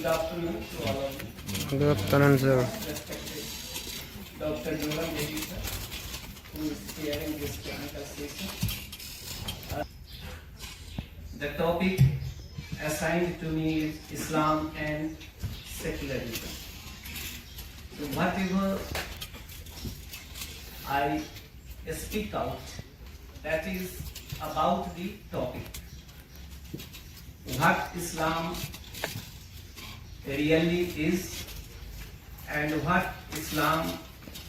Good afternoon to all of you. Good afternoon, sir. Respected Dr. Doimukh, sir, who is chairing this technical session. The topic assigned to me is Islam and secularism. So whatever I speak out, that is about the topic. What Islam really is and what Islam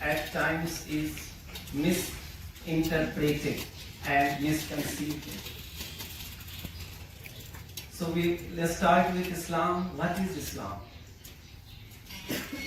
at times is misinterpreted and misconceived. So let's start with Islam. What is Islam?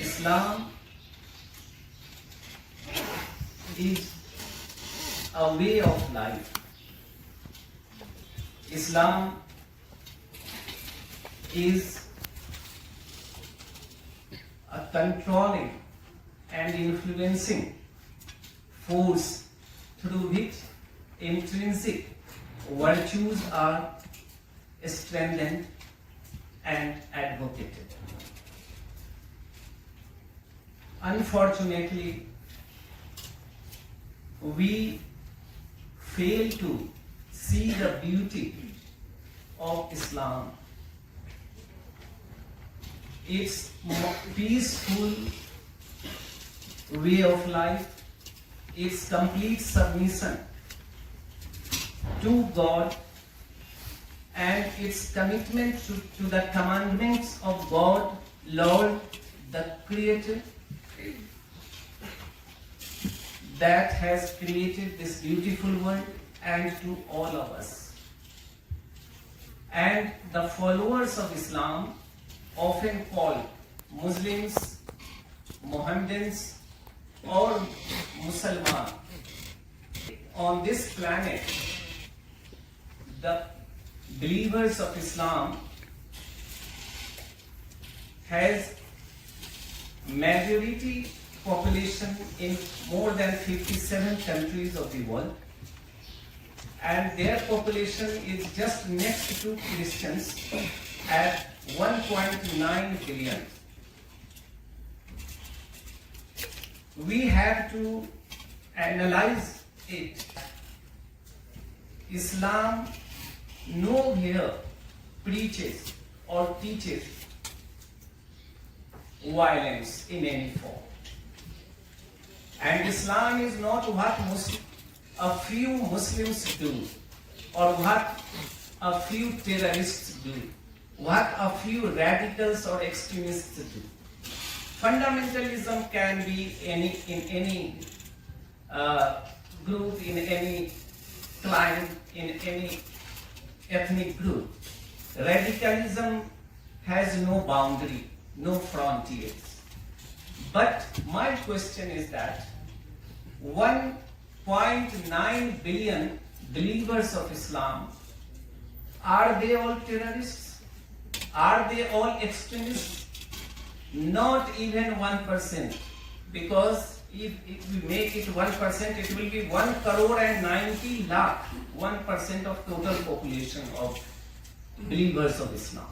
Islam is a way of life. Islam is a controlling and influencing force through which intrinsic virtues are strengthened and advocated. Unfortunately, we fail to see the beauty of Islam, its peaceful way of life, its complete submission to God, and its commitment to the commandments of God, Lord, the Creator, that has created this beautiful world, and to all of us. And the followers of Islam, often called Muslims, Mohammedans, or Muslims, on this planet, the believers of Islam has majority population in more than 57 countries of the world, and their population is just next to Christians at 1.9 billion. We have to analyze it. Islam nowhere preaches or teaches violence in any form. And Islam is not what a few Muslims do, or what a few terrorists do, what a few radicals or extremists do. Fundamentalism can be in any group, in any clan, in any ethnic group. Radicalism has no boundary, no frontiers. But my question is that 1.9 billion believers of Islam, are they all terrorists? Are they all extremists? Not even 1%, because if we make it 1%, it will be 1 crore and 90 lakh, 1% of total population of believers of Islam.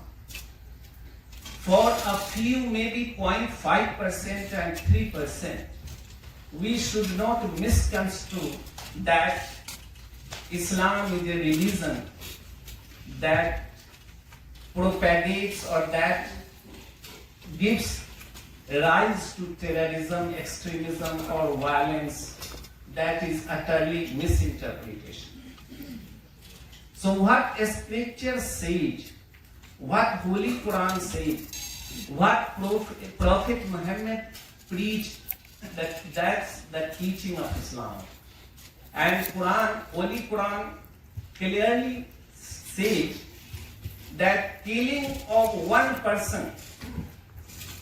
For a few, maybe 0.5% and 3%, we should not misconstrue that Islam is a religion that propagates or that gives rise to terrorism, extremism, or violence. That is utterly misinterpretation. So what Scripture says, what Holy Quran says, what Prophet Muhammad preached, that's the teaching of Islam. And Holy Quran clearly says that killing of one person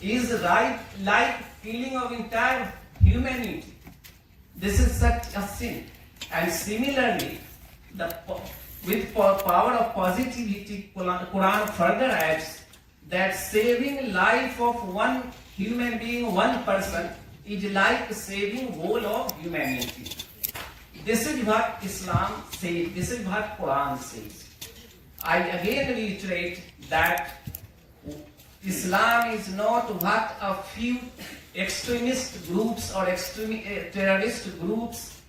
is right like killing of entire humanity. This is such a sin. And similarly, with power of positivity, Quran further adds that saving life of one human being, one person, is like saving whole of humanity. This is what Islam says. This is what Quran says. I again reiterate that Islam is not what a few extremist groups or terrorist groups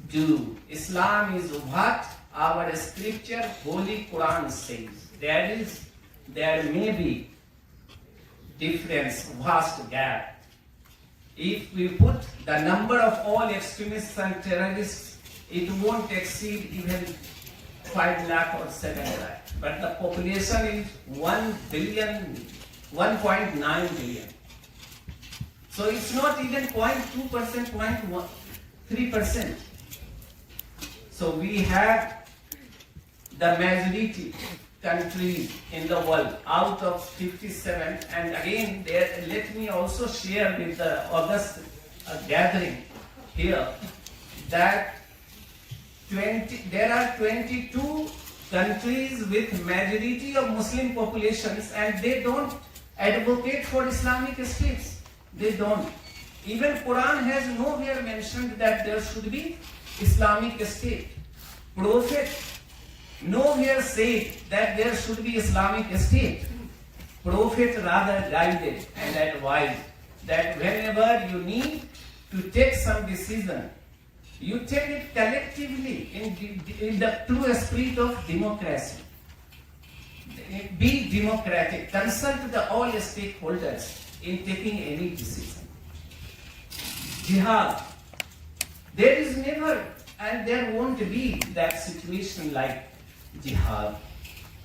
do. Islam is what our scripture, Holy Quran says. There may be difference, vast gap. If we put the number of all extremists and terrorists, it won't exceed even 5 lakh or 7 lakh. But the population is 1.9 billion. So it's not even 0.2%, 0.3%. So we have the majority countries in the world out of 57, and again let me also share with the August gathering here that there are 22 countries with majority of Muslim populations, and they don't advocate for Islamic states. They don't. Even Quran has nowhere mentioned that there should be Islamic state. Prophet nowhere said that there should be Islamic state. Prophet rather guided and advised that whenever you need to take some decision, you take it collectively in the true spirit of democracy. Be democratic. Consult the all stakeholders in taking any decision. Jihad. There is never and there won't be that situation like jihad.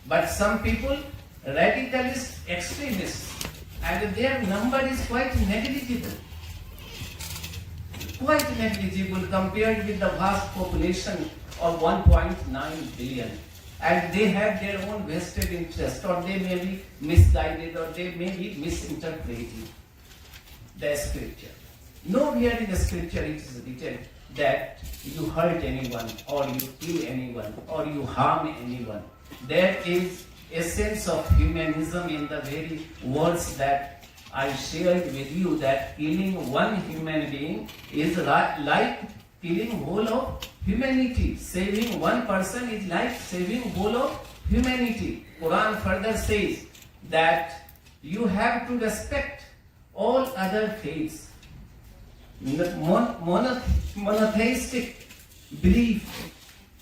But some people, radicalist extremists, and their number is quite negligible. Quite negligible compared with the vast population of 1.9 billion. And they have their own vested interest, or they may be misguided, or they may be misinterpreting the scripture. Nowhere in the scripture it is written that you hurt anyone, or you kill anyone, or you harm anyone. There is a sense of humanism in the very words that I shared with you, that killing one human being is like killing whole of humanity. Saving one person is like saving whole of humanity. Quran further says that you have to respect all other faiths. Monotheistic belief,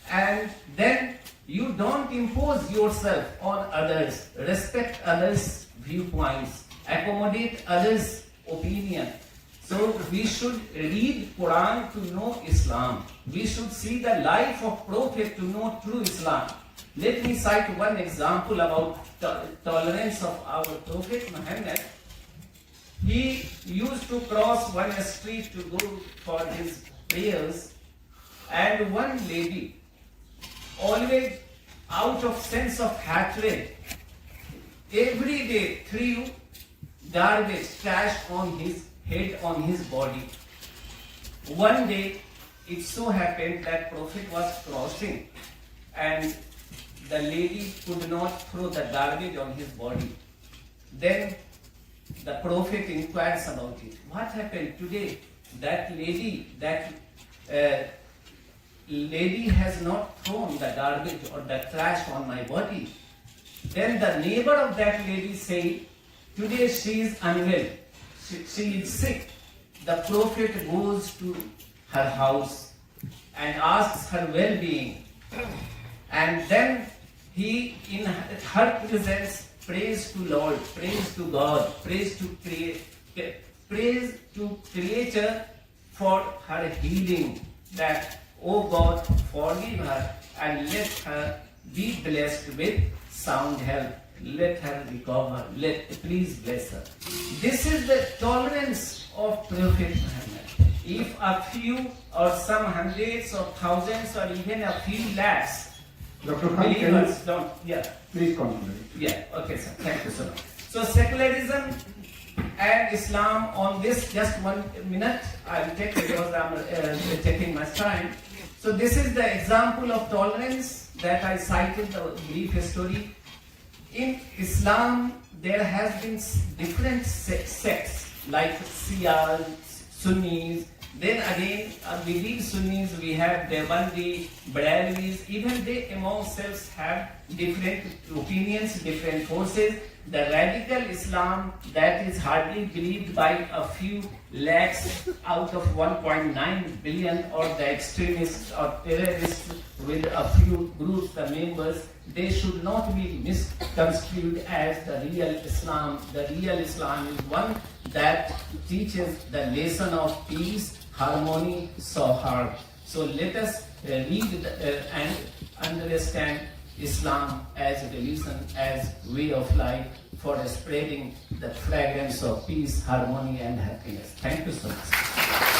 and then you don't impose yourself on others, respect others' viewpoints, accommodate others' opinion. So we should read Quran to know Islam. We should see the life of Prophet to know true Islam. Let me cite one example about tolerance of our Prophet Muhammad. He used to cross one street to go for his prayers, and one lady, always out of sense of hatred, every day threw garbage, trash on his head, on his body. One day, it so happened that Prophet was crossing, and the lady could not throw the garbage on his body. Then the Prophet inquires about it. What happened today? That lady has not thrown the garbage or the trash on my body. Then the neighbor of that lady said, today she is unwell. She is sick. The Prophet goes to her house and asks her well-being. And then he, in her presence, praise to Lord, praise to God, praise to Creator for her healing, that, oh God, forgive her and let her be blessed with sound health. Let her recover. Please bless her. This is the tolerance of Prophet Muhammad. If a few or some hundreds or thousands or even a few lakhs Dr. Khan, believers don't, please continue. Yeah, okay, sir. Thank you so much. So, secularism and Islam, on this, just 1 minute, I will take because I am taking much time. So, this is the example of tolerance that I cited, the brief story. In Islam, there has been different sects like Shias, Sunnis, Then again, within Sunnis we have Deobandi, Barelvis, even they among themselves have different opinions, different forces. The radical Islam that is hardly believed by a few lakhs out of 1.9 billion, or the extremists or terrorists with a few groups, the members, they should not be misconstrued as the real Islam. The real Islam is one that teaches the lesson of peace, harmony, Sohar. So let us read and understand Islam as a religion, as way of life for spreading the fragrance of peace, harmony and happiness. Thank you so much.